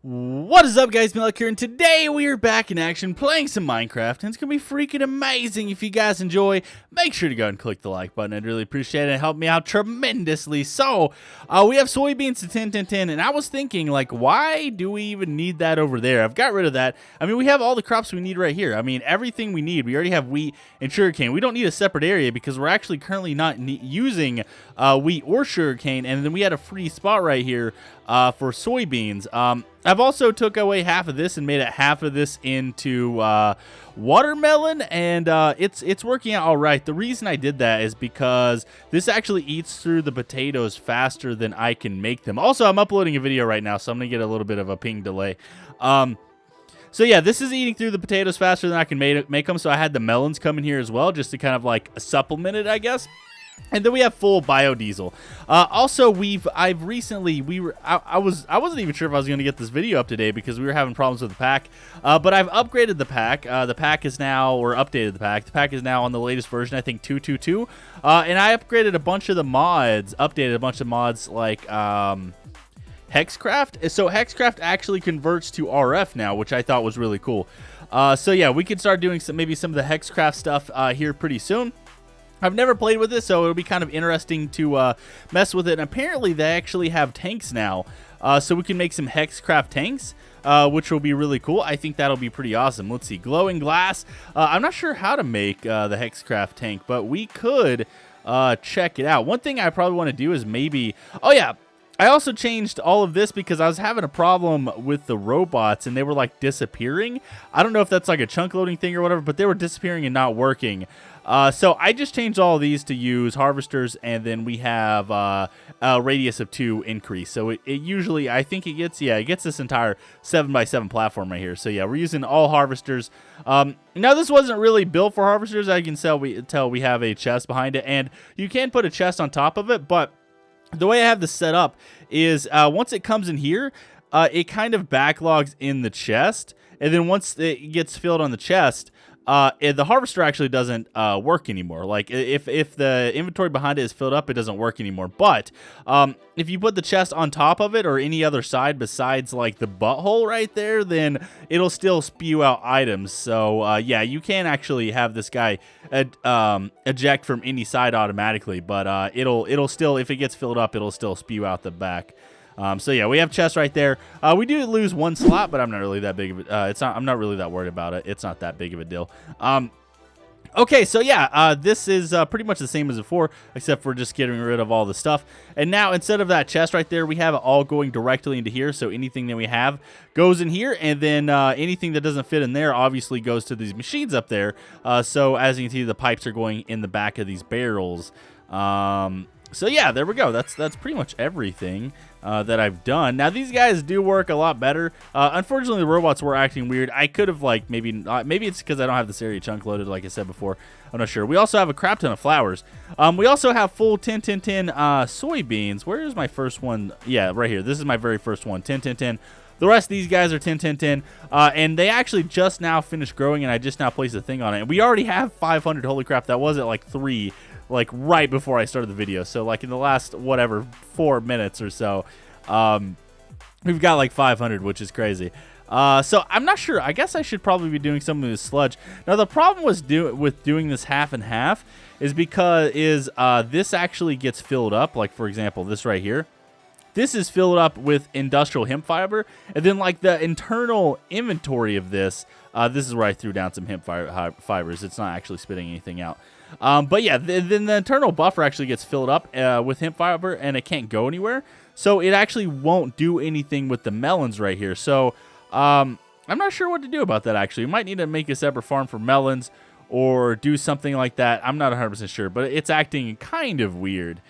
What is up, guys? Malik here, and today we are back in action playing some Minecraft, and it's going to be freaking amazing. If you guys enjoy, make sure to go and click the like button. I'd really appreciate it. It helped me out tremendously. So, we have soybeans to 10, 10, 10, and I was thinking, like, why do we even need that over there? I've got rid of that. I mean, we have all the crops we need right here. I mean, everything we need. We already have wheat and sugarcane. We don't need a separate area because we're actually currently not using wheat or sugarcane, and then we had a free spot right here for soybeans. I've also took away half of this and made it half of this into watermelon, and it's working out all right. The reason I did that is because this actually eats through the potatoes faster than I can make them. Also, I'm uploading a video right now, so I'm gonna get a little bit of a ping delay. So yeah, this is eating through the potatoes faster than I can make them, so I had the melons come in here as well, just to kind of like supplement it, I guess. And then we have full biodiesel. Also, I wasn't even sure if I was going to get this video up today because we were having problems with the pack. But I've upgraded the pack. The pack is now, or updated the pack. The pack is now on the latest version, I think 2.2.2. And I upgraded a bunch of the mods, updated a bunch of mods like Hexcraft. So Hexcraft actually converts to RF now, which I thought was really cool. So yeah, we could start doing maybe some of the Hexcraft stuff here pretty soon. I've never played with this, so it'll be kind of interesting to mess with it. And apparently, they actually have tanks now, so we can make some Hexcraft tanks, which will be really cool. I think that'll be pretty awesome. Let's see, glowing glass. I'm not sure how to make the Hexcraft tank, but we could check it out. One thing I probably want to do is maybe... Oh, yeah. I also changed all of this because I was having a problem with the robots, and they were, like, disappearing. I don't know if that's, like, a chunk loading thing or whatever, but they were disappearing and not working. So I just changed all of these to use harvesters, and then we have a radius of 2 increase. So it usually, I think it gets this entire 7x7 platform right here. So yeah, we're using all harvesters. Now this wasn't really built for harvesters. I can tell we have a chest behind it, and you can put a chest on top of it, but the way I have this set up is once it comes in here, it kind of backlogs in the chest, and then once it gets filled on the chest, the harvester actually doesn't work anymore. Like if the inventory behind it is filled up, it doesn't work anymore. But if you put the chest on top of it or any other side besides like the butthole right there, then it'll still spew out items. So yeah, you can actually have this guy eject from any side automatically, but it'll still, if it gets filled up, it'll still spew out the back. So yeah, we have chests right there. We do lose one slot, but I'm not really that big of it. I'm not really that worried about it. It's not that big of a deal. Okay, so yeah, this is pretty much the same as before, except for just getting rid of all the stuff. And now, instead of that chest right there, we have it all going directly into here. So anything that we have goes in here, and then anything that doesn't fit in there obviously goes to these machines up there. So as you can see, the pipes are going in the back of these barrels. So yeah, there we go. That's pretty much everything that I've done. Now these guys do work a lot better. Unfortunately, the robots were acting weird. I could have like maybe it's because I don't have this area chunk loaded, like I said before. I'm not sure. We also have a crap ton of flowers. We also have full 10, 10, 10 soybeans. Where is my first one? Yeah, right here. This is my very first one. 10, 10, 10. The rest of these guys are 10, 10, 10, and they actually just now finished growing, and I just now placed a thing on it. And we already have 500. Holy crap! That was at like 3. Like right before I started the video. So like in the last, whatever, 4 minutes or so, we've got like 500, which is crazy. So I'm not sure. I guess I should probably be doing some of this sludge. Now the problem with doing this half and half is because this actually gets filled up. Like for example, this right here. This is filled up with industrial hemp fiber, and then like the internal inventory of this, this is where I threw down some hemp fibers. It's not actually spitting anything out. But yeah, then the internal buffer actually gets filled up with hemp fiber, and it can't go anywhere. So it actually won't do anything with the melons right here. So I'm not sure what to do about that, actually. We might need to make a separate farm for melons or do something like that. I'm not 100% sure, but it's acting kind of weird.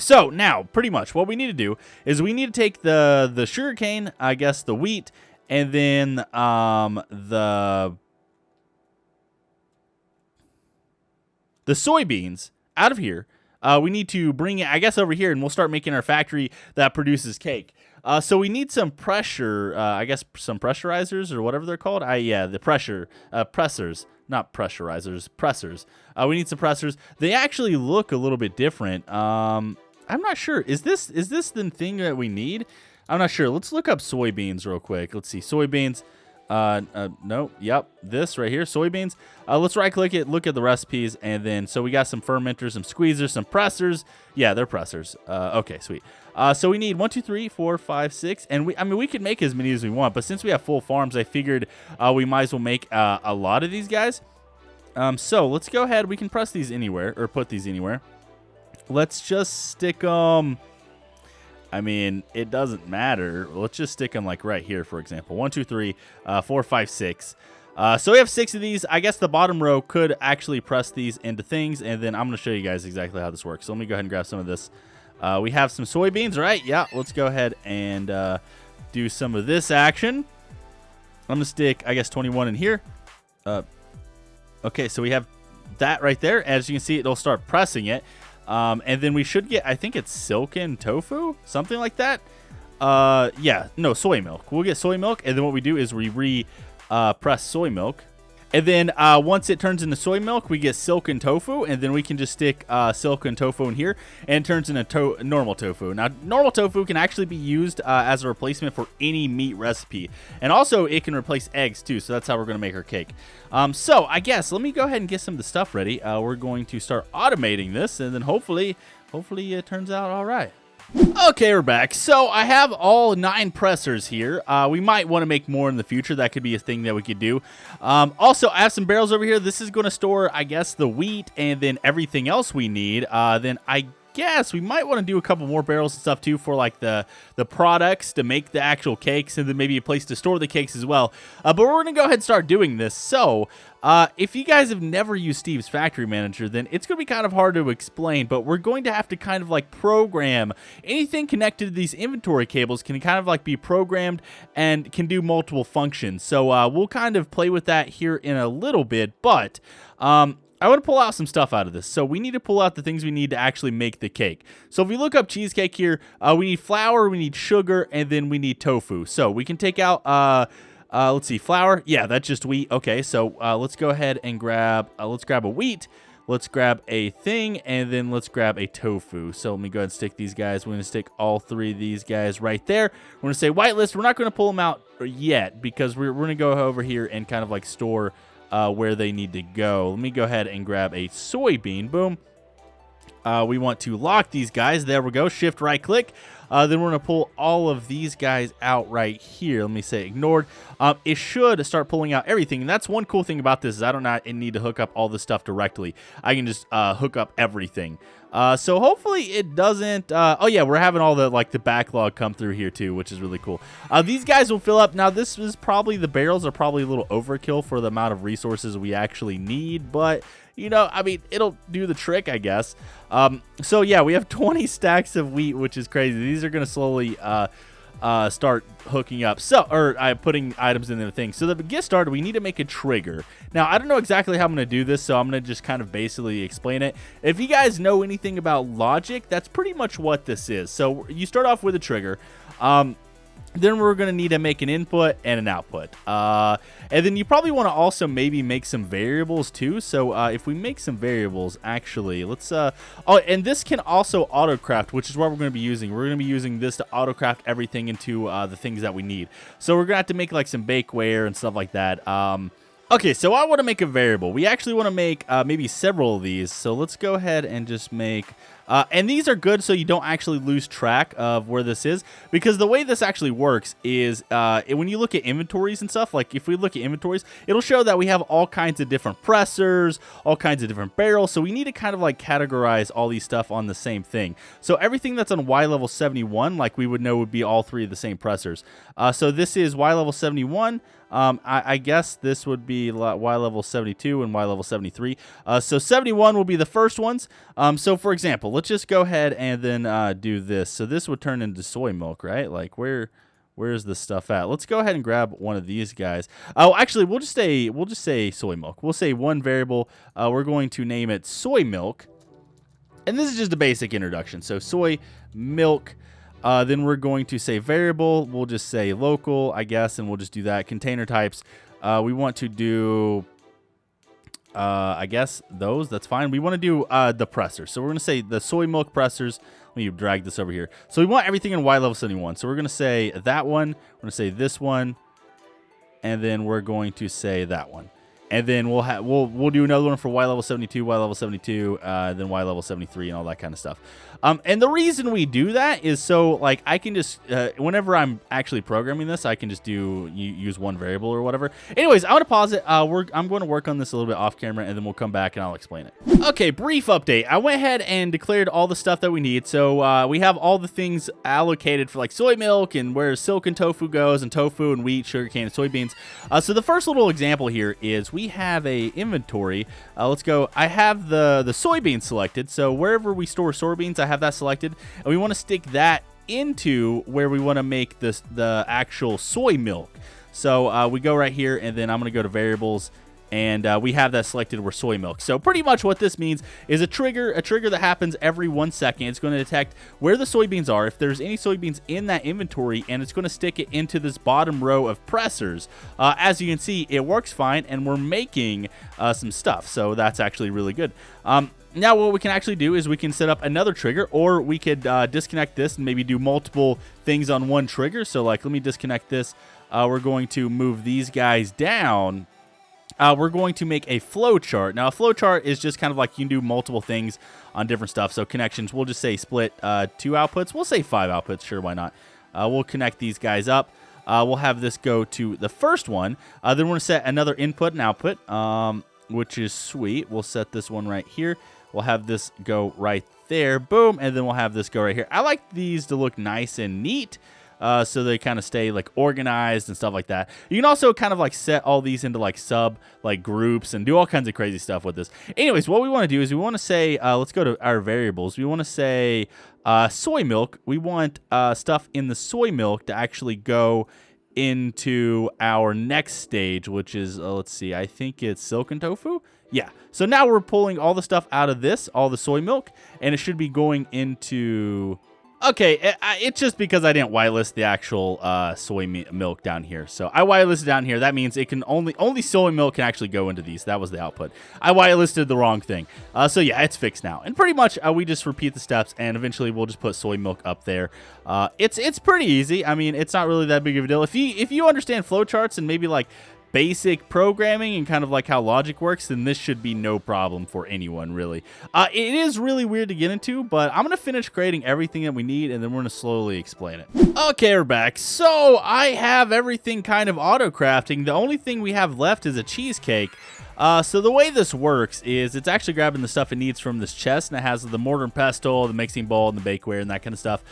So now, pretty much, what we need to do is we need to take the sugarcane, I guess the wheat, and then the soybeans out of here. We need to bring it, I guess, over here, and we'll start making our factory that produces cake. So we need some pressure, I guess some pressurizers or whatever they're called. Yeah, the pressers, not pressurizers, pressers. We need some pressers. They actually look a little bit different. I'm not sure. Is this the thing that we need? I'm not sure. Let's look up soybeans real quick. Let's see. Soybeans. No. Yep. This right here. Soybeans. Let's right click it. Look at the recipes. And then, so we got some fermenters, some squeezers, some pressers. Yeah, they're pressers. Okay, sweet. So we need 1, 2, 3, 4, 5, 6. And I mean, we could make as many as we want. But since we have full farms, I figured we might as well make a lot of these guys. So let's go ahead. We can press these anywhere or put these anywhere. Let's just stick them. I mean, it doesn't matter. Let's just stick them like right here, for example. 1, 2, 3, 4, 5, 6. So we have 6 of these. I guess the bottom row could actually press these into things, and then I'm going to show you guys exactly how this works. So let me go ahead and grab some of this. We have some soybeans, right? Yeah, let's go ahead and do some of this action. I'm going to stick, I guess, 21 in here. Okay, so we have that right there. As you can see, it'll start pressing it. And then we should get, I think it's silken tofu, something like that. Yeah, no, soy milk. We'll get soy milk, and then what we do is we press soy milk. And then once it turns into soy milk, we get silken tofu, and then we can just stick silken tofu in here, and it turns into normal tofu. Now, normal tofu can actually be used as a replacement for any meat recipe. And also, it can replace eggs, too, so that's how we're going to make our cake. So, I guess, let me go ahead and get some of the stuff ready. We're going to start automating this, and then hopefully it turns out all right. Okay, we're back. So I have all 9 pressers here. We might want to make more in the future. That could be a thing that we could do. Also, I have some barrels over here. This is going to store, I guess, the wheat and then everything else we need. Then I guess we might want to do a couple more barrels and stuff too for like the products to make the actual cakes, and then maybe a place to store the cakes as well. But we're going to go ahead and start doing this. So if you guys have never used Steve's Factory Manager, then it's going to be kind of hard to explain, but we're going to have to kind of like program anything connected to these inventory cables can kind of like be programmed and can do multiple functions. So we'll kind of play with that here in a little bit, but I want to pull out some stuff out of this. So we need to pull out the things we need to actually make the cake. So if we look up cheesecake here, we need flour, we need sugar, and then we need tofu. So we can take out, let's see, flour. Yeah, that's just wheat. Okay, so let's go ahead and grab, let's grab a wheat. Let's grab a thing, and then let's grab a tofu. So let me go ahead and stick these guys. We're going to stick all 3 of these guys right there. We're going to say whitelist. We're not going to pull them out yet because we're going to go over here and kind of like store where they need to go. Let me go ahead and grab a soybean. Boom. We want to lock these guys. There we go. Shift right click. Then we're going to pull all of these guys out right here. Let me say ignored. It should start pulling out everything. And that's one cool thing about this is I don't need to hook up all this stuff directly. I can just hook up everything. So hopefully it doesn't. Oh yeah, we're having all the the backlog come through here too, which is really cool. These guys will fill up. Now this is probably, the barrels are probably a little overkill for the amount of resources we actually need, but you know, I mean, it'll do the trick, I guess. So yeah, we have 20 stacks of wheat, which is crazy. These are going to slowly start hooking up. So, or putting items in the thing. So to get started, we need to make a trigger. Now, I don't know exactly how I'm going to do this, so I'm going to just kind of basically explain it. If you guys know anything about logic, that's pretty much what this is. So you start off with a trigger. Then we're going to need to make an input and an output. And then you probably want to also maybe make some variables too. So if we make some variables, actually, let's... oh, and this can also autocraft, which is what we're going to be using. We're going to be using this to autocraft everything into the things that we need. So we're going to have to make like some bakeware and stuff like that. Okay, so I want to make a variable. We actually want to make maybe several of these. So let's go ahead and just make... and these are good so you don't actually lose track of where this is, because the way this actually works is when you look at inventories and stuff, like if we look at inventories, it'll show that we have all kinds of different pressers, all kinds of different barrels. So we need to kind of like categorize all these stuff on the same thing. So everything that's on Y level 71, like we would know would be all 3 of the same pressers. So this is Y level 71. I guess this would be Y level 72 and Y level 73. So 71 will be the first ones. So for example, let's just go ahead and then do this. So this would turn into soy milk, right? Like where's this stuff at? Let's go ahead and grab one of these guys. Oh, actually, we'll just say soy milk. We'll say one variable. We're going to name it soy milk. And this is just a basic introduction. So soy milk. Then we're going to say variable. We'll just say local, I guess, and we'll just do that. Container types. We want to do I guess that's fine. We want to do the pressers. So we're going to say the soy milk pressers. Let me drag this over here. So we want everything in Y level 71. So we're going to say that one. We're going to say this one. And then we're going to say that one. And then we'll do another one for Y level 72, Y level 72, then Y level 73, and all that kind of stuff. And the reason we do that is so like I can just whenever I'm actually programming this, I can just use one variable or whatever. Anyways, I'm gonna pause it. I'm going to work on this a little bit off camera, and then we'll come back and I'll explain it. Okay, brief update. I went ahead and declared all the stuff that we need. So we have all the things allocated for like soy milk and where silken tofu goes, and tofu and wheat, sugarcane, and soybeans. So the first little example here is we have a inventory. Let's go. I have the soybeans selected. So wherever we store soybeans, I have that selected, and we want to stick that into where we want to make the actual soy milk. So we go right here, and then I'm going to go to variables, and we have that selected where soy milk. So pretty much what this means is a trigger that happens every 1 second. It's going to detect where the soybeans are, if there's any soybeans in that inventory, and it's going to stick it into this bottom row of pressers. As you can see, it works fine, and we're making some stuff. So that's actually really good. Now what we can actually do is we can set up another trigger, or we could disconnect this and maybe do multiple things on one trigger. So like, let me disconnect this. We're going to move these guys down. We're going to make a flow chart. Now, a flow chart is just kind of like you can do multiple things on different stuff. So connections, we'll just say split 2 outputs. We'll say 5 outputs. Sure, why not? We'll connect these guys up. We'll have this go to the first one. Then we're going to set another input and output, which is sweet. We'll set this one right here. We'll have this go right there. Boom. And then we'll have this go right here. I like these to look nice and neat. So they kind of stay like organized and stuff like that. You can also kind of like set all these into like groups and do all kinds of crazy stuff with this. Anyways, what we want to do is we want to say, let's go to our variables. We want to say soy milk. We want stuff in the soy milk to actually go into our next stage, which is, let's see, I think it's silken tofu. Yeah. So now we're pulling all the stuff out of this, all the soy milk, and it should be going into... Okay, it's just because I didn't whitelist the actual soy milk down here. So I whitelisted down here. That means it can only soy milk can actually go into these. That was the output. I whitelisted the wrong thing. So yeah, it's fixed now. And pretty much we just repeat the steps, and eventually we'll just put soy milk up there. It's pretty easy. I mean, it's not really that big of a deal. If you understand flowcharts and maybe like basic programming and kind of like how logic works, then this should be no problem for anyone, really. It is really weird to get into, but I'm going to finish creating everything that we need, and then we're going to slowly explain it. Okay, we're back. So I have everything kind of auto-crafting. The only thing we have left is a cheesecake. So the way this works is it's actually grabbing the stuff it needs from this chest, and it has the mortar and pestle, the mixing bowl, and the bakeware, and that kind of stuff,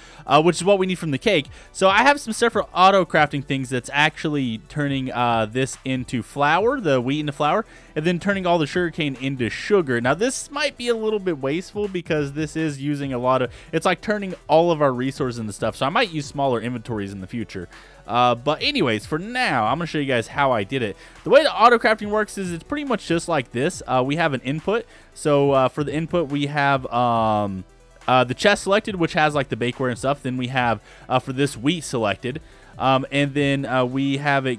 which is what we need from the cake. So I have some separate auto-crafting things that's actually turning this into flour, the wheat into flour, and then turning all the sugarcane into sugar. Now, this might be a little bit wasteful because this is using a lot of... It's like turning all of our resources into stuff, so I might use smaller inventories in the future. But anyways, for now, I'm going to show you guys how I did it. The way the auto crafting works is it's pretty much just like this. We have an input. So for the input, we have the chest selected, which has like the bakeware and stuff. Then we have for this wheat selected. And then we have it,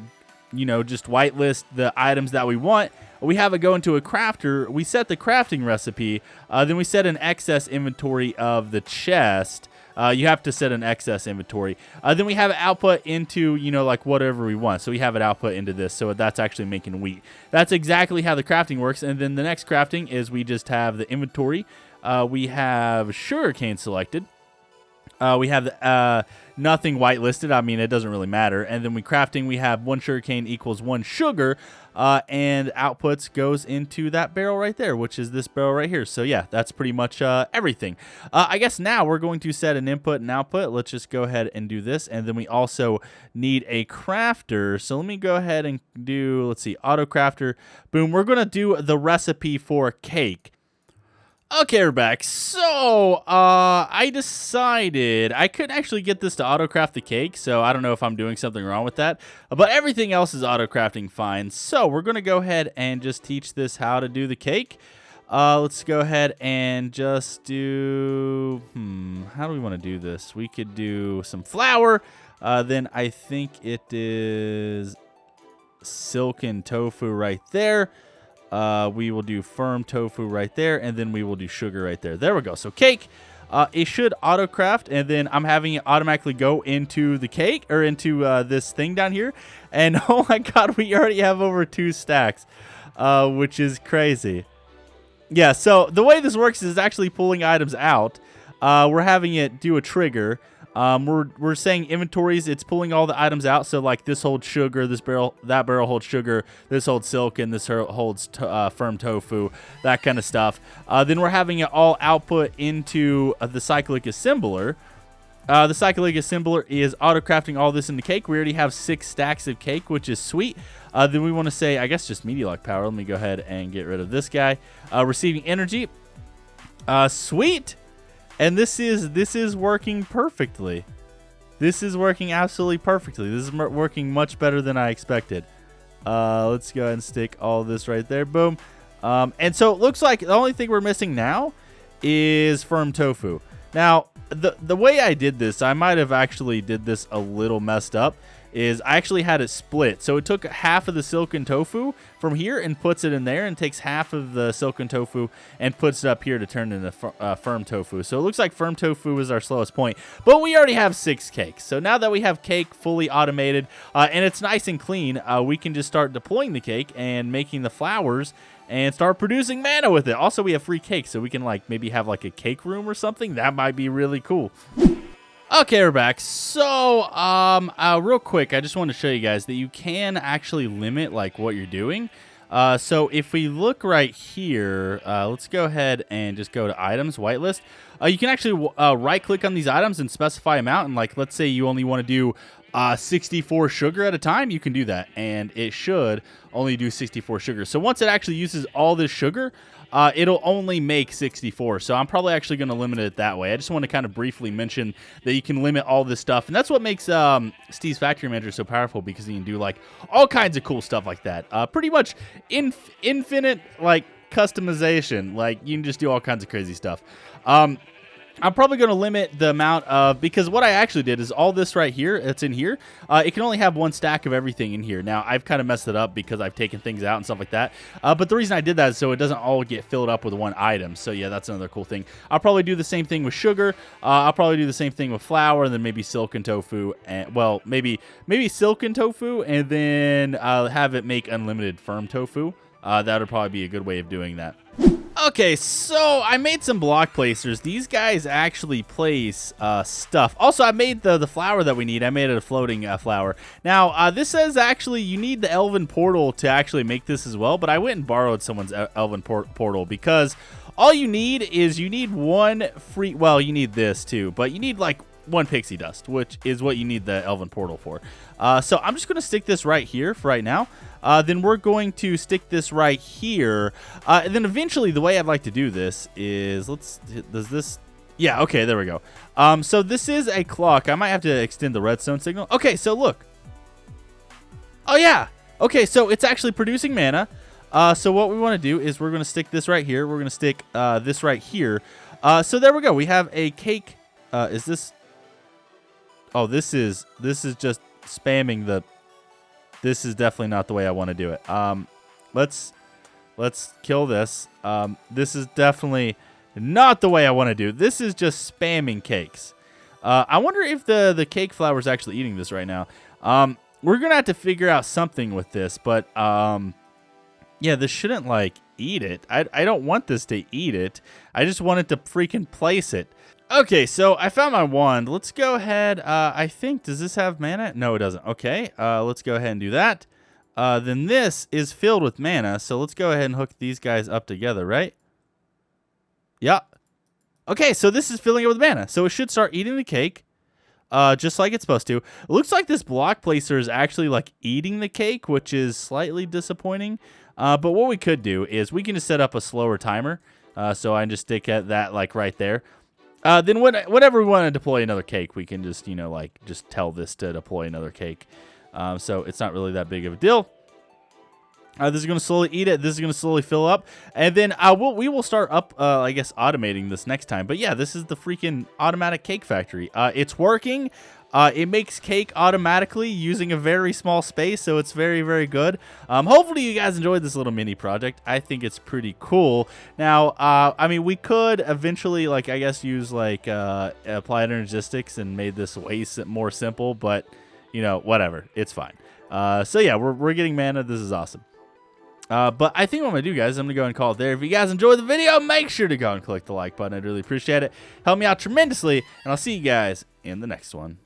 just whitelist the items that we want. We have it go into a crafter. We set the crafting recipe. Then we set an excess inventory of the chest. You have to set an excess inventory. Then we have it output into, like whatever we want. So we have it output into this. So that's actually making wheat. That's exactly how the crafting works. And then the next crafting is we just have the inventory. We have sugarcane selected. We have nothing whitelisted. I mean, it doesn't really matter. And then we have 1 sugarcane equals 1 sugar. And outputs goes into that barrel right there, which is this barrel right here. So yeah, that's pretty much everything. I guess now we're going to set an input and output. Let's just go ahead and do this. And then we also need a crafter. So let me go ahead and do, let's see, auto crafter. Boom. We're going to do the recipe for cake. Okay, we're back. So, I decided I couldn't actually get this to auto-craft the cake, so I don't know if I'm doing something wrong with that, but everything else is auto-crafting fine. So, we're going to go ahead and just teach this how to do the cake. Let's go ahead and just do, how do we want to do this? We could do some flour, then I think it is silken tofu right there. We will do firm tofu right there, and then we will do sugar right there. There we go. So cake, it should auto craft, and then I'm having it automatically go into the cake, or into this thing down here. And oh my god, we already have over 2 stacks, which is crazy. Yeah, so the way this works is actually pulling items out. We're having it do a trigger. We're saying inventories, it's pulling all the items out. So like this holds sugar, this barrel, that barrel holds sugar, this holds silk, and this holds firm tofu, that kind of stuff. Then we're having it all output into the cyclic assembler. The cyclic assembler is auto-crafting all this into cake. We already have 6 stacks of cake, which is sweet. Then we want to say, I guess, just media lock power. Let me go ahead and get rid of this guy. Receiving energy. Sweet. And this is working perfectly. This is working absolutely perfectly. This is working much better than I expected. Let's go ahead and stick all this right there. Boom. And so it looks like the only thing we're missing now is firm tofu. Now, the way I did this, I might have actually did this a little messed up, is I actually had it split. So it took half of the silken tofu from here and puts it in there, and takes half of the silken tofu and puts it up here to turn into firm tofu. So it looks like firm tofu is our slowest point, but we already have 6 cakes. So now that we have cake fully automated, and it's nice and clean, we can just start deploying the cake and making the flowers and start producing mana with it. Also, we have free cake, so we can like maybe have like a cake room or something. That might be really cool. Okay, we're back. So, real quick, I just want to show you guys that you can actually limit like what you're doing. So if we look right here, let's go ahead and just go to items, whitelist. You can actually right click on these items and specify amount. And like, let's say you only want to do 64 sugar at a time, you can do that, and it should only do 64 sugar. So once it actually uses all this sugar, it'll only make 64. So I'm probably actually going to limit it that way. I just want to kind of briefly mention that you can limit all this stuff, and that's what makes Steve's Factory Manager so powerful, because he can do like all kinds of cool stuff like that. Pretty much infinite like customization. Like you can just do all kinds of crazy stuff. I'm probably going to limit the amount of, because what I actually did is all this right here, it's in here, it can only have 1 stack of everything in here. Now, I've kind of messed it up because I've taken things out and stuff like that. But the reason I did that is so it doesn't all get filled up with 1 item. So, yeah, that's another cool thing. I'll probably do the same thing with sugar. I'll probably do the same thing with flour, and then maybe silk and tofu. And, well, maybe silk and tofu, and then I'll have it make unlimited firm tofu. That would probably be a good way of doing that. Okay, so I made some block placers. These guys actually place stuff. Also, I made the flower that we need. I made it a floating flower. Now, this says actually you need the elven portal to actually make this as well, but I went and borrowed someone's elven portal, because all you need is you need 1 free, well, you need this too, but you need like 1 pixie dust, which is what you need the elven portal for. So I'm just going to stick this right here for right now. Then we're going to stick this right here. And then eventually the way I'd like to do this is, does this, yeah, okay, there we go. So this is a clock. I might have to extend the redstone signal. Okay, so look. Oh yeah. Okay, so it's actually producing mana. So what we want to do is we're going to stick this right here. We're going to stick this right here. So there we go. We have a cake. Is this? Oh, this is just spamming the. This is definitely not the way I want to do it. Let's kill this. This is definitely not the way I want to do. This is just spamming cakes. I wonder if the cake flower is actually eating this right now. We're gonna have to figure out something with this, but yeah, this shouldn't like eat it. I don't want this to eat it. I just want it to freaking place it. Okay, so I found my wand. Let's go ahead. I think, does this have mana? No, it doesn't. Okay, let's go ahead and do that. Then this is filled with mana, so let's go ahead and hook these guys up together, right? Yeah. Okay, so this is filling it with mana, so it should start eating the cake, just like it's supposed to. It looks like this block placer is actually like eating the cake, which is slightly disappointing. But what we could do is we can just set up a slower timer. So I can just stick at that like right there. Then whenever we want to deploy another cake, we can just, you know, like just tell this to deploy another cake. So it's not really that big of a deal. This is going to slowly eat it. This is going to slowly fill up. And then we will start up, I guess, automating this next time. But yeah, this is the freaking automatic cake factory. It's working. It makes cake automatically using a very small space, so it's very, very good. Hopefully you guys enjoyed this little mini project. I think it's pretty cool. Now, I mean, we could eventually, like, I guess use, like, applied energistics and made this way more simple, but, you know, whatever. It's fine. So, yeah, we're getting mana. This is awesome. But I think what I'm going to do, guys, I'm going to go and call it there. If you guys enjoyed the video, make sure to go and click the like button. I'd really appreciate it. Help me out tremendously, and I'll see you guys in the next one.